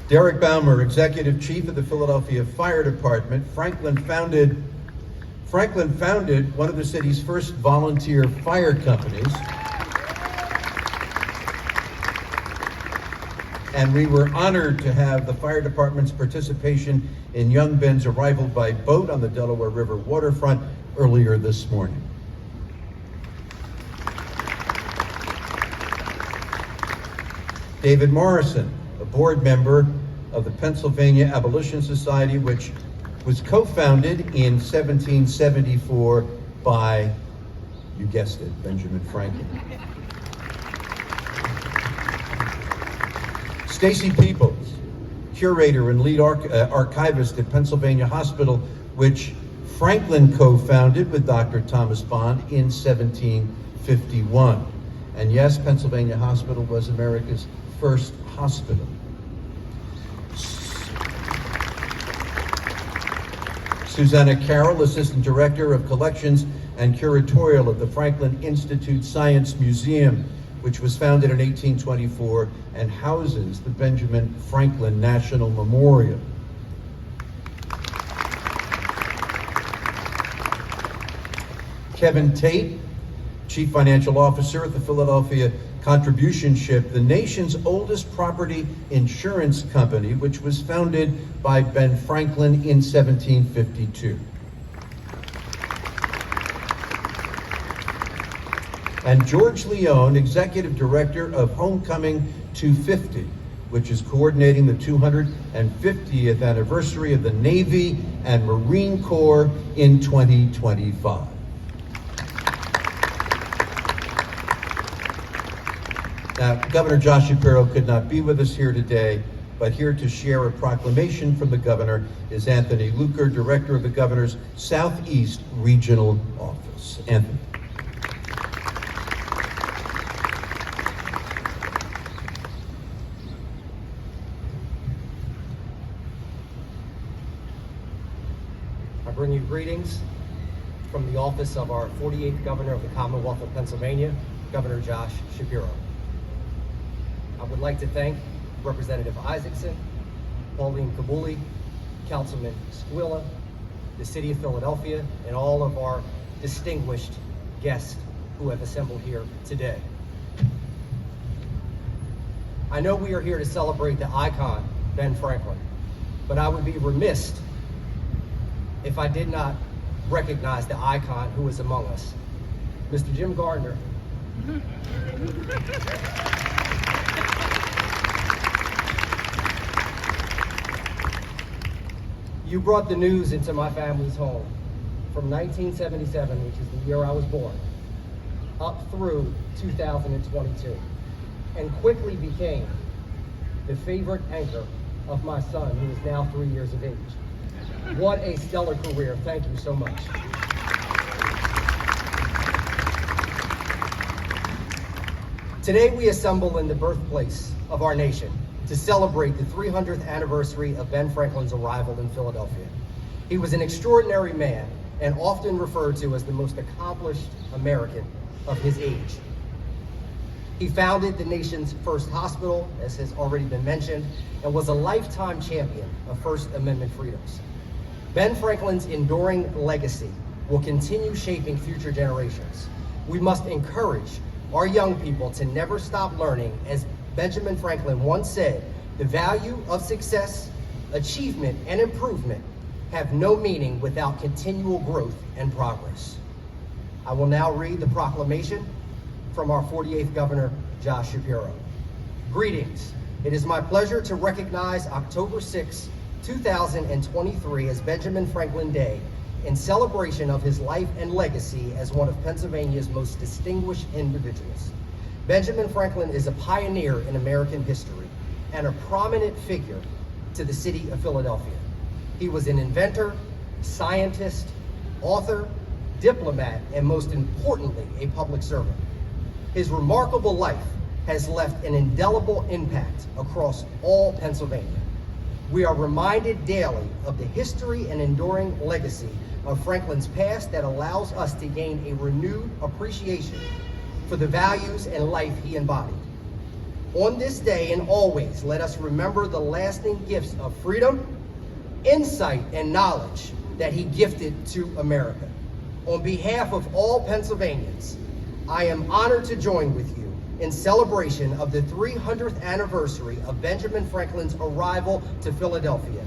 Derek Baumer, Executive Chief of the Philadelphia Fire Department. Franklin founded one of the city's first volunteer fire companies. And we were honored to have the fire department's participation in Young Ben's arrival by boat on the Delaware River waterfront earlier this morning. David Morrison, a board member of the Pennsylvania Abolition Society, which was co-founded in 1774 by, you guessed it, Benjamin Franklin. Stacy Peoples, curator and lead archivist at Pennsylvania Hospital, which Franklin co-founded with Dr. Thomas Bond in 1751. And yes, Pennsylvania Hospital was America's first hospital. Susanna Carroll, Assistant Director of Collections and Curatorial of the Franklin Institute Science Museum, which was founded in 1824 and houses the Benjamin Franklin National Memorial. Kevin Tate, Chief Financial Officer at the Philadelphia Contribution Ship, the nation's oldest property insurance company, which was founded by Ben Franklin in 1752. And George Leone, Executive Director of Homecoming 250, which is coordinating the 250th anniversary of the Navy and Marine Corps in 2025. Now, Governor Josh Shapiro could not be with us here today, but here to share a proclamation from the governor is Anthony Luker, Director of the Governor's Southeast Regional Office. Anthony. I bring you greetings from the office of our 48th Governor of the Commonwealth of Pennsylvania, Governor Josh Shapiro. I would like to thank Representative Isaacson, Pauline Cabouli, Councilman Squilla, the City of Philadelphia, and all of our distinguished guests who have assembled here today. I know we are here to celebrate the icon, Ben Franklin, but I would be remiss if I did not recognize the icon who is among us, Mr. Jim Gardner. You brought the news into my family's home from 1977, which is the year I was born, up through 2022, and quickly became the favorite anchor of my son, who is now 3 years of age. What a stellar career. Thank you so much. Today we assemble in the birthplace of our nation to celebrate the 300th anniversary of Ben Franklin's arrival in Philadelphia. He was an extraordinary man and often referred to as the most accomplished American of his age. He founded the nation's first hospital, as has already been mentioned, and was a lifetime champion of First Amendment freedoms. Ben Franklin's enduring legacy will continue shaping future generations. We must encourage our young people to never stop learning. As Benjamin Franklin once said, the value of success, achievement, and improvement have no meaning without continual growth and progress. I will now read the proclamation from our 48th Governor, Josh Shapiro. Greetings. It is my pleasure to recognize October 6, 2023 as Benjamin Franklin Day in celebration of his life and legacy as one of Pennsylvania's most distinguished individuals. Benjamin Franklin is a pioneer in American history and a prominent figure to the city of Philadelphia. He was an inventor, scientist, author, diplomat, and most importantly, a public servant. His remarkable life has left an indelible impact across all Pennsylvania. We are reminded daily of the history and enduring legacy of Franklin's past that allows us to gain a renewed appreciation for the values and life he embodied. On this day and always, let us remember the lasting gifts of freedom, insight, and knowledge that he gifted to America. On behalf of all Pennsylvanians, I am honored to join with you in celebration of the 300th anniversary of Benjamin Franklin's arrival to Philadelphia,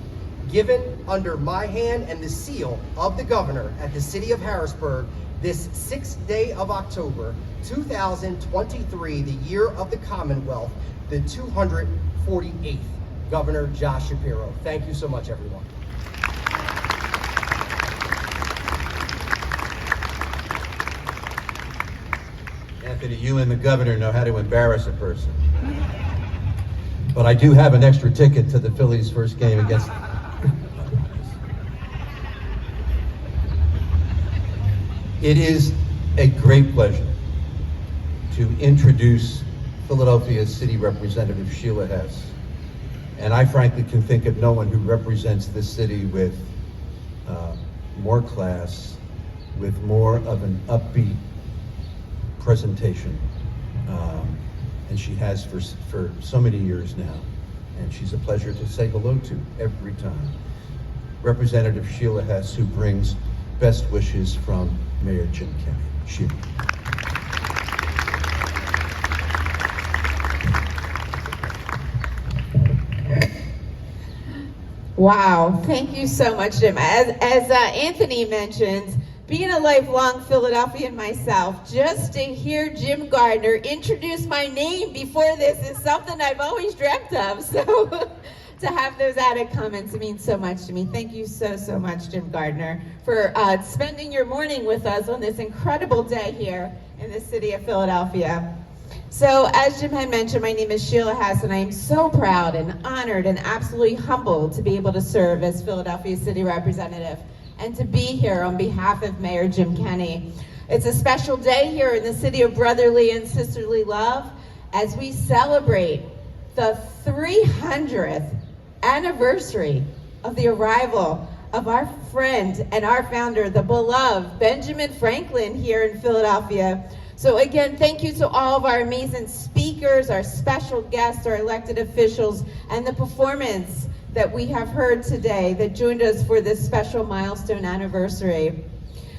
given under my hand and the seal of the governor at the city of Harrisburg this 6th day of October, 2023, the year of the Commonwealth, the 248th Governor Josh Shapiro. Thank you so much, everyone. Anthony, you and the governor know how to embarrass a person. But I do have an extra ticket to the Phillies' first game against... It is a great pleasure to introduce Philadelphia's City Representative Sheila Hess. And I frankly can think of no one who represents this city with more class, with more of an upbeat presentation, and she has for so many years now, and she's a pleasure to say hello to every time. Representative Sheila Hess, who brings best wishes from Mayor Jim Kenney. Sheila. Wow, thank you so much, Jim. As Anthony mentioned, being a lifelong Philadelphian myself, just to hear Jim Gardner introduce my name before this is something I've always dreamt of. So to have those added comments means so much to me. Thank you so, so much, Jim Gardner, for spending your morning with us on this incredible day here in the city of Philadelphia. So as Jim had mentioned, my name is Sheila Hess, and I am so proud and honored and absolutely humbled to be able to serve as Philadelphia City Representative and to be here on behalf of Mayor Jim Kenney. It's a special day here in the city of brotherly and sisterly love as we celebrate the 300th anniversary of the arrival of our friend and our founder, the beloved Benjamin Franklin, here in Philadelphia. So again, thank you to all of our amazing speakers, our special guests, our elected officials, and the performance that we have heard today that joined us for this special milestone anniversary.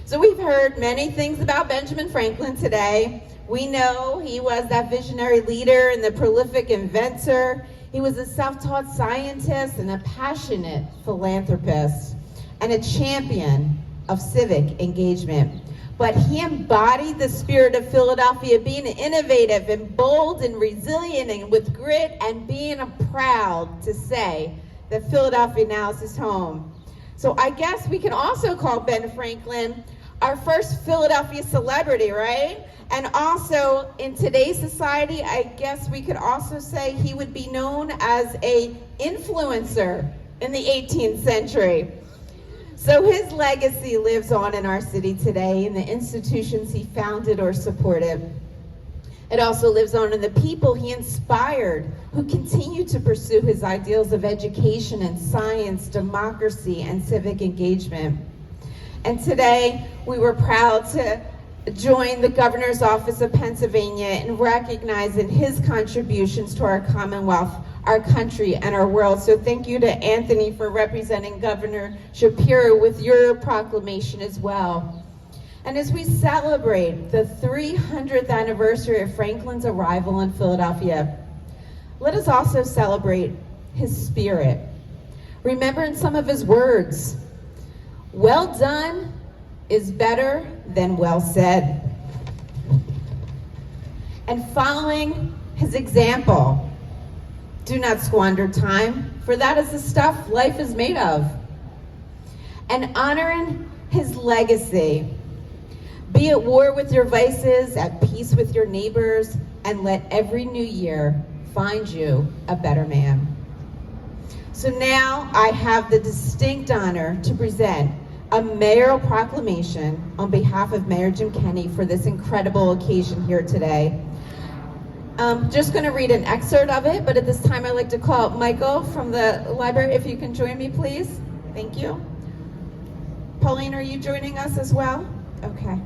So we've heard many things about Benjamin Franklin today. We know he was that visionary leader and the prolific inventor. He was a self-taught scientist and a passionate philanthropist and a champion of civic engagement. But he embodied the spirit of Philadelphia, being innovative and bold and resilient and with grit, and being proud to say that Philadelphia now is his home. So I guess we can also call Ben Franklin our first Philadelphia celebrity, right? And also in today's society, I guess we could also say he would be known as an influencer in the 18th century. So his legacy lives on in our city today in the institutions he founded or supported. It also lives on in the people he inspired who continue to pursue his ideals of education and science, democracy, and civic engagement. And today, we were proud to join the Governor's Office of Pennsylvania in recognizing his contributions to our Commonwealth, our country, and our world. So thank you to Anthony for representing Governor Shapiro with your proclamation as well. And as we celebrate the 300th anniversary of Franklin's arrival in Philadelphia, let us also celebrate his spirit. Remembering some of his words, "Well done is better than well said." And following his example, do not squander time, for that is the stuff life is made of. And honoring his legacy, be at war with your vices, at peace with your neighbors, and let every new year find you a better man. So now I have the distinct honor to present a mayoral proclamation on behalf of Mayor Jim Kenney for this incredible occasion here today. Just going to read an excerpt of it, but at this time I'd like to call Michael from the library, if you can join me, please. Thank you. Pauline, are you joining us as well? Okay.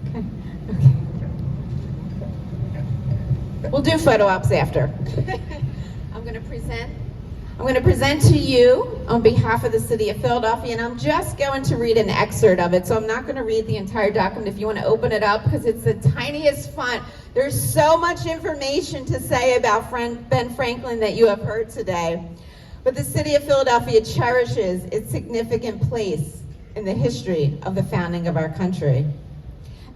Okay. We'll do photo ops after. I'm going to present to you on behalf of the City of Philadelphia, and I'm just going to read an excerpt of it, so I'm not going to read the entire document if you want to open it up, because it's the tiniest font. There's so much information to say about Ben Franklin that you have heard today. But the City of Philadelphia cherishes its significant place in the history of the founding of our country.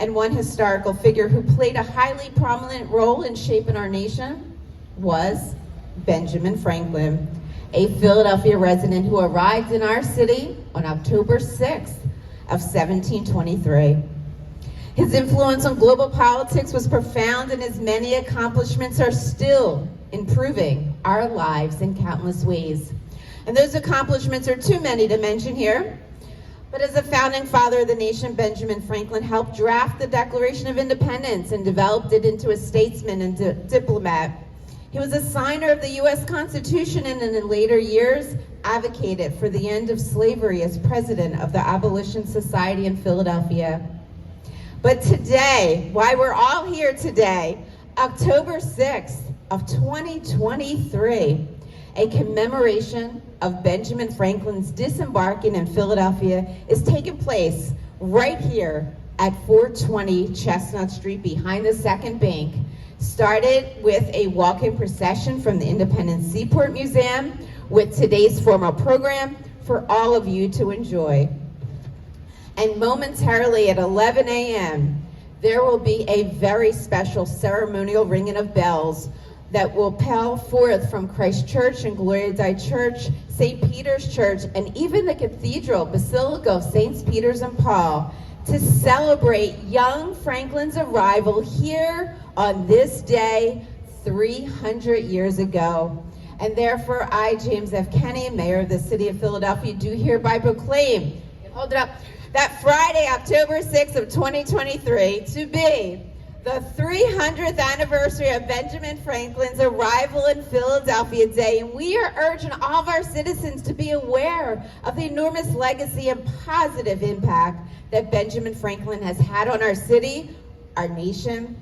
And one historical figure who played a highly prominent role in shaping our nation was Benjamin Franklin, a Philadelphia resident who arrived in our city on October 6th of 1723. His influence on global politics was profound, and his many accomplishments are still improving our lives in countless ways. And those accomplishments are too many to mention here. But as a founding father of the nation, Benjamin Franklin helped draft the Declaration of Independence and developed it into a statesman and diplomat. He was a signer of the U.S. Constitution and in later years advocated for the end of slavery as president of the Abolition Society in Philadelphia. But today, why we're all here today, October 6th of 2023, a commemoration of Benjamin Franklin's disembarking in Philadelphia is taking place right here at 420 Chestnut Street behind the Second Bank. Started with a walk-in procession from the Independent Seaport Museum with today's formal program for all of you to enjoy. And momentarily at 11 a.m., there will be a very special ceremonial ringing of bells that will peal forth from Christ Church and Gloria Dei Church, St. Peter's Church, and even the Cathedral Basilica of Saints Peter's and Paul to celebrate young Franklin's arrival here on this day 300 years ago. And therefore, I, James F. Kenney, Mayor of the City of Philadelphia, do hereby proclaim, hold it up, that Friday, October 6th of 2023 to be the 300th anniversary of Benjamin Franklin's arrival in Philadelphia Day. And we are urging all of our citizens to be aware of the enormous legacy and positive impact that Benjamin Franklin has had on our city, our nation,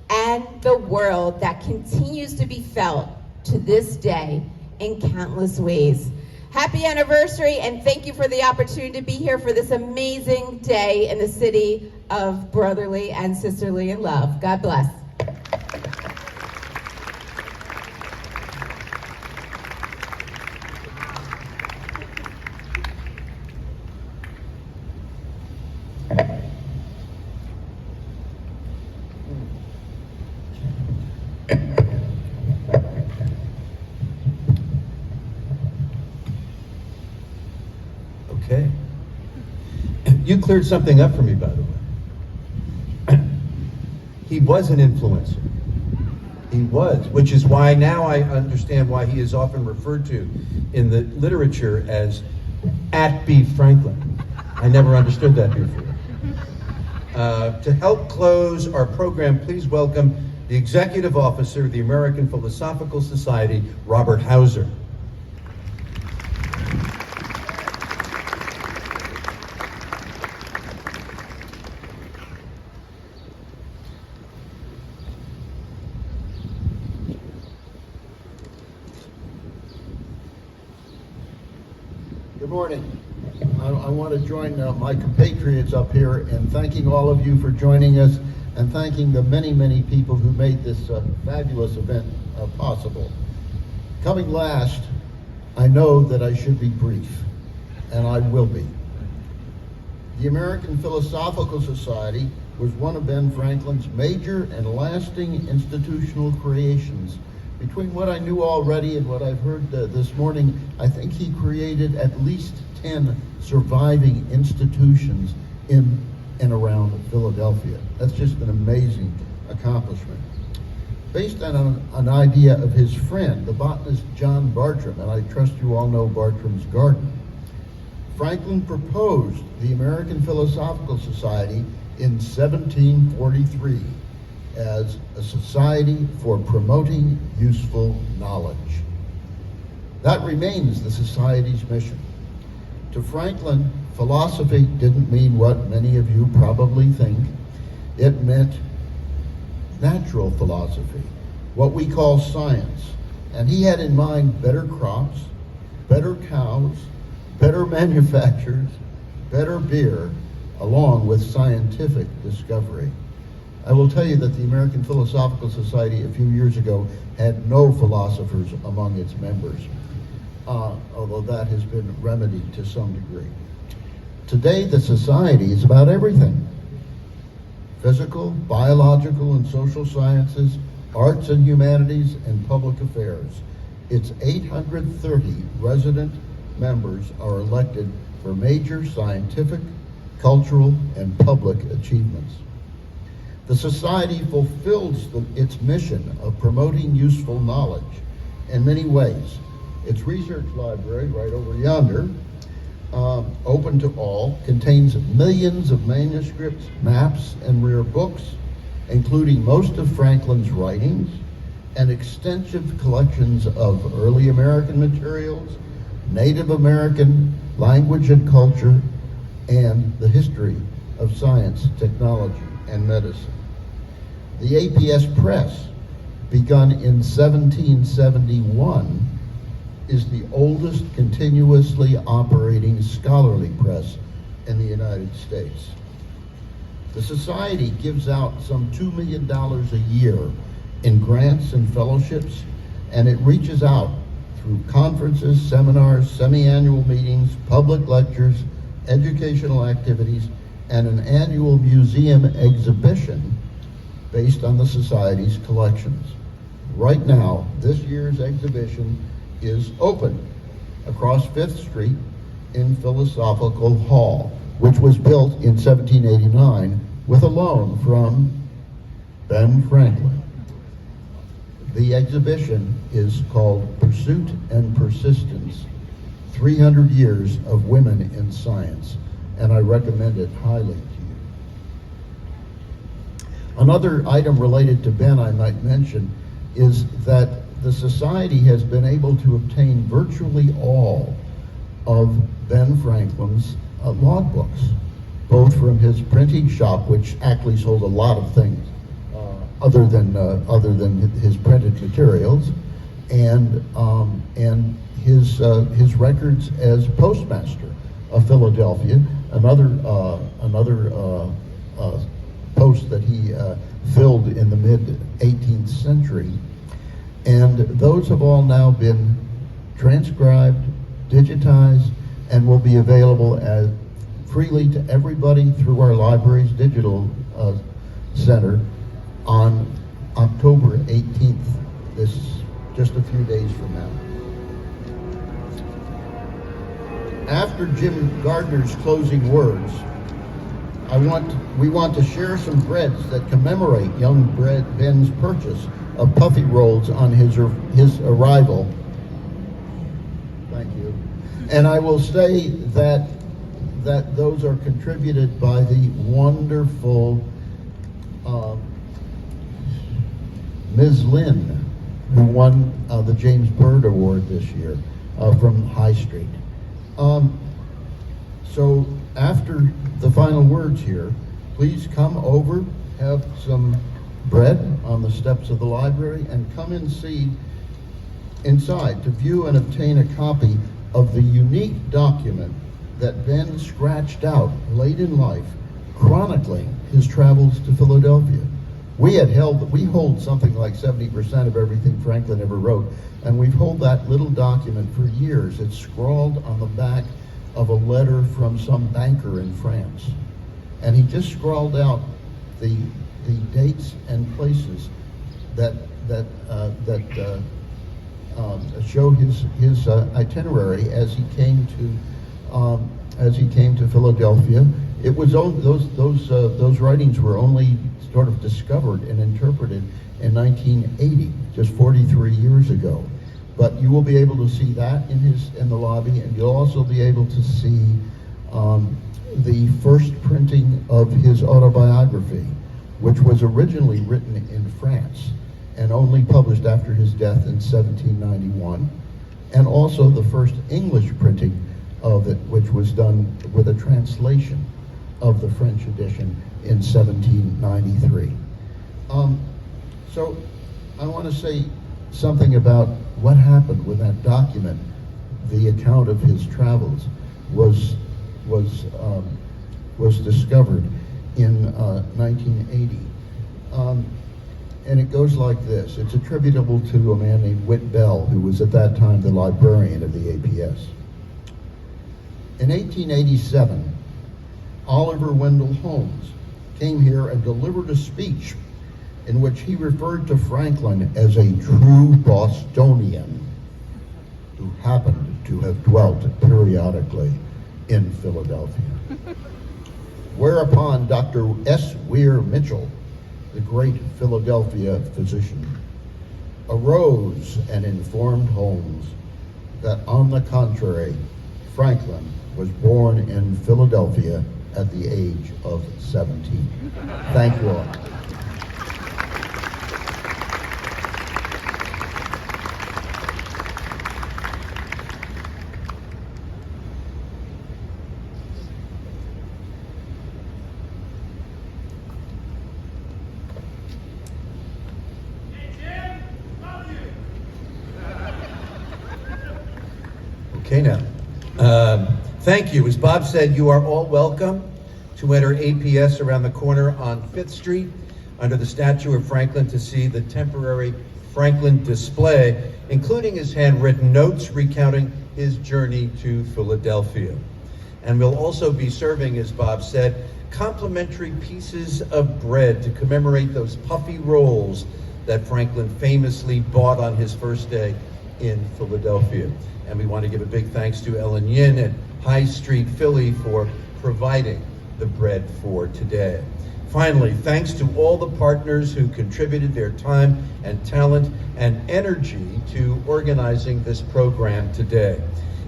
and the world that continues to be felt to this day in countless ways. Happy anniversary, and thank you for the opportunity to be here for this amazing day in the city of brotherly and sisterly in love. God bless. Okay. You cleared something up for me, by the way. He was an influencer. He was, which is why now I understand why he is often referred to in the literature as at B. Franklin. I never understood that before. To help close our program, please welcome the Executive Officer of the American Philosophical Society, Robert Hauser. Good morning. I want to join my compatriots up here in thanking all of you for joining us and thanking the many, many people who made this fabulous event possible. Coming last, I know that I should be brief, and I will be. The American Philosophical Society was one of Ben Franklin's major and lasting institutional creations. Between what I knew already and what I've heard this morning, I think he created at least 10 surviving institutions in and around Philadelphia. That's just an amazing accomplishment. Based on an idea of his friend, the botanist John Bartram, and I trust you all know Bartram's Garden, Franklin proposed the American Philosophical Society in 1743 as a society for promoting useful knowledge. That remains the society's mission. To Franklin, philosophy didn't mean what many of you probably think. It meant natural philosophy, what we call science. And he had in mind better crops, better cows, better manufacturers, better beer, along with scientific discovery. I will tell you that the American Philosophical Society a few years ago had no philosophers among its members, although that has been remedied to some degree. Today, the society is about everything: physical, biological, and social sciences, arts and humanities, and public affairs. Its 830 resident members are elected for major scientific, cultural, and public achievements. The Society fulfills its mission of promoting useful knowledge in many ways. Its research library, right over yonder, open to all, contains millions of manuscripts, maps, and rare books, including most of Franklin's writings, and extensive collections of early American materials, Native American language and culture, and the history of science, technology, and medicine. The APS Press, begun in 1771, is the oldest continuously operating scholarly press in the United States. The Society gives out some $2 million a year in grants and fellowships, and it reaches out through conferences, seminars, semi-annual meetings, public lectures, educational activities, and an annual museum exhibition based on the Society's collections. Right now, this year's exhibition is open across 5th Street in Philosophical Hall, which was built in 1789 with a loan from Ben Franklin. The exhibition is called Pursuit and Persistence, 300 Years of Women in Science, and I recommend it highly to you. Another item related to Ben I might mention is that the Society has been able to obtain virtually all of Ben Franklin's logbooks. both from his printing shop, which actually sold a lot of things other than his printed materials, and his records as postmaster of Philadelphia, another post that he filled in the mid 18th century. And those have all now been transcribed, digitized, and will be available as freely to everybody through our library's digital center on October 18th. This is just a few days from now. After Jim Gardner's closing words, we want to share some breads that commemorate young Ben's purchase of puffy rolls on his arrival. Thank you. And I will say that those are contributed by the wonderful Ms. Lynn, who won the James Byrd Award this year from High Street. So after the final words here, please come over, have some bread on the steps of the library, and come and see inside to view and obtain a copy of the unique document that Ben scratched out late in life, chronicling his travels to Philadelphia. We hold something like 70% of everything Franklin ever wrote, and we've held that little document for years. It's scrawled on the back of a letter from some banker in France, and he just scrawled out the dates and places that show his itinerary as he came to Philadelphia. It was those writings were only sort of discovered and interpreted in 1980, just 43 years ago. But you will be able to see that in the lobby, and you'll also be able to see the first printing of his autobiography, which was originally written in France and only published after his death in 1791, and also the first English printing of it, which was done with a translation of the French edition in 1793. So I want to say something about what happened when that document, the account of his travels, was discovered in 1980. And it goes like this. It's attributable to a man named Whit Bell, who was at that time the librarian of the APS. In 1887, Oliver Wendell Holmes came here and delivered a speech in which he referred to Franklin as a true Bostonian who happened to have dwelt periodically in Philadelphia. Whereupon Dr. S. Weir Mitchell, the great Philadelphia physician, arose and informed Holmes that, on the contrary, Franklin was born in Philadelphia at the age of 17. Thank you all. Okay, now, thank you. As Bob said, you are all welcome to enter APS around the corner on 5th Street under the statue of Franklin to see the temporary Franklin display, including his handwritten notes recounting his journey to Philadelphia. And we'll also be serving, as Bob said, complimentary pieces of bread to commemorate those puffy rolls that Franklin famously bought on his first day in Philadelphia. And we want to give a big thanks to Ellen Yin at High Street, Philly, for providing the bread for today. Finally, thanks to all the partners who contributed their time and talent and energy to organizing this program today.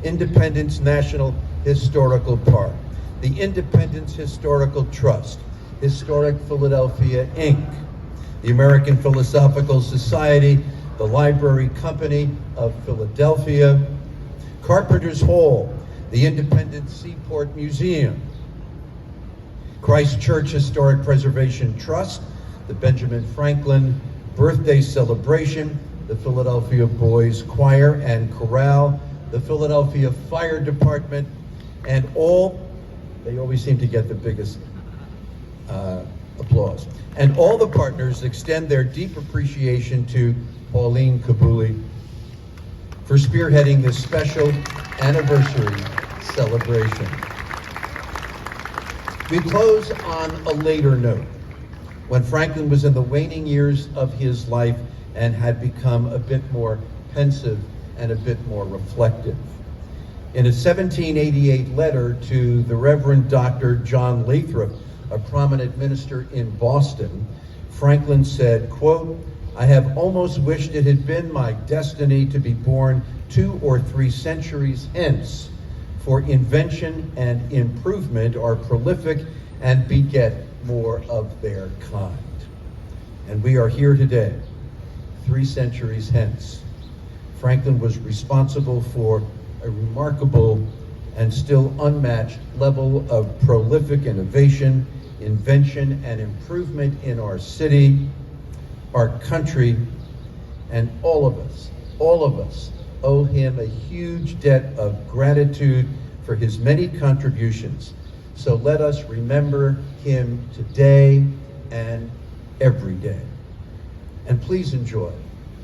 Independence National Historical Park, the Independence Historical Trust, Historic Philadelphia, Inc., the American Philosophical Society, the Library Company of Philadelphia, Carpenters Hall, the Independent Seaport Museum, Christ Church Historic Preservation Trust, the Benjamin Franklin Birthday Celebration, the Philadelphia Boys Choir and Chorale, the Philadelphia Fire Department, and they always seem to get the biggest applause. And all the partners extend their deep appreciation to Pauline Cabouli for spearheading this special anniversary celebration. We close on a later note, when Franklin was in the waning years of his life and had become a bit more pensive and a bit more reflective. In a 1788 letter to the Reverend Dr. John Lathrop, a prominent minister in Boston, Franklin said, quote, "I have almost wished it had been my destiny to be born 2 or 3 centuries hence, for invention and improvement are prolific and beget more of their kind." And we are here today, 3 centuries hence. Franklin was responsible for a remarkable and still unmatched level of prolific innovation, invention, and improvement in our city, our country, and all of us owe him a huge debt of gratitude for his many contributions. So let us remember him today and every day. And please enjoy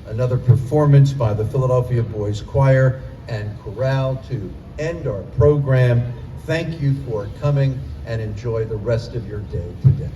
another performance by the Philadelphia Boys Choir and Chorale to end our program. Thank you for coming, and enjoy the rest of your day today.